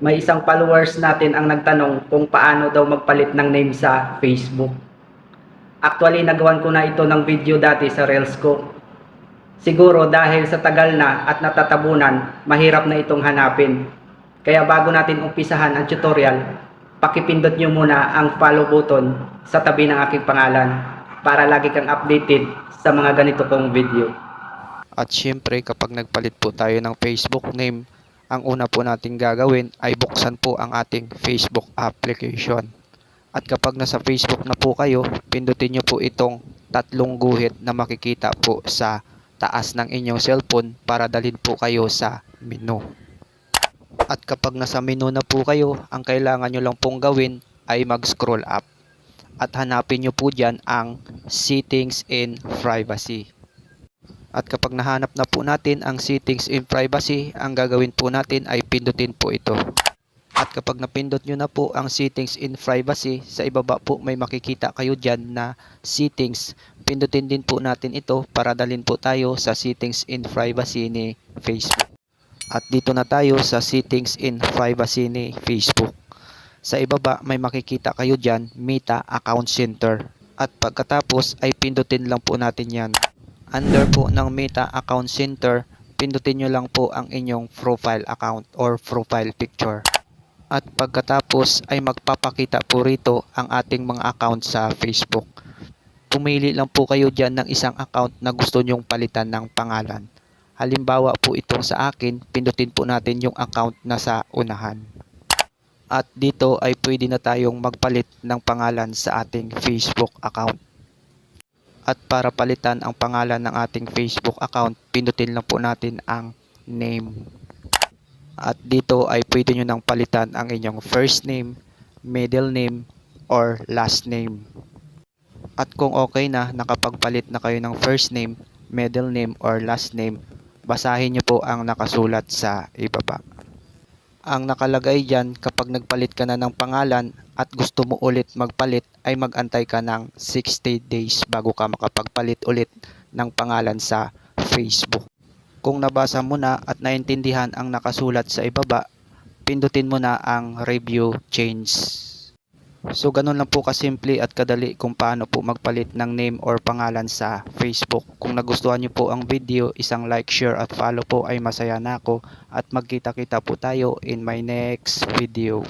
May isang followers natin ang nagtanong kung paano daw magpalit ng name sa Facebook. Actually, nagawan ko na ito ng video dati sa Reels ko. Siguro dahil sa tagal na at natatabunan, mahirap na itong hanapin. Kaya bago natin umpisahan ang tutorial, pakipindot nyo muna ang follow button sa tabi ng aking pangalan para lagi kang updated sa mga ganito kong video. At syempre kapag nagpalit po tayo ng Facebook name, ang una po nating gagawin ay buksan po ang ating Facebook application. At kapag nasa Facebook na po kayo, pindutin nyo po itong tatlong guhit na makikita po sa taas ng inyong cellphone para dalhin po kayo sa menu. At kapag nasa menu na po kayo, ang kailangan nyo lang pong gawin ay mag-scroll up. At hanapin nyo po dyan ang Settings in Privacy. At kapag nahanap na po natin ang Settings in Privacy, ang gagawin po natin ay pindutin po ito. At kapag napindot nyo na po ang Settings in Privacy, sa ibaba po may makikita kayo dyan na Settings. Pindutin din po natin ito para dalhin po tayo sa Settings in Privacy ni Facebook. At dito na tayo sa Settings in Privacy ni Facebook. Sa ibaba may makikita kayo dyan, Meta Account Center. At pagkatapos ay pindutin lang po natin yan. Under po ng Meta Account Center, pindutin nyo lang po ang inyong profile account or profile picture. At pagkatapos ay magpapakita po rito ang ating mga account sa Facebook. Pumili lang po kayo dyan ng isang account na gusto nyong palitan ng pangalan. Halimbawa po itong sa akin, pindutin po natin yung account na sa unahan. At dito ay pwede na tayong magpalit ng pangalan sa ating Facebook account. At para palitan ang pangalan ng ating Facebook account, pindutin lang po natin ang name. At dito ay pwede nyo nang palitan ang inyong first name, middle name, or last name. At kung okay na, nakapagpalit na kayo ng first name, middle name, or last name, basahin nyo po ang nakasulat sa ibaba. Ang nakalagay dyan, kapag nagpalit ka na ng pangalan at gusto mo ulit magpalit, ay magantay ka ng 60 days bago ka makapagpalit ulit ng pangalan sa Facebook. Kung nabasa mo na at naintindihan ang nakasulat sa ibaba, pindutin mo na ang review change. So ganun lang po kasimple at kadali kung paano po magpalit ng name or pangalan sa Facebook. Kung nagustuhan niyo po ang video, isang like, share at follow po ay masaya na ako at magkita-kita po tayo in my next video.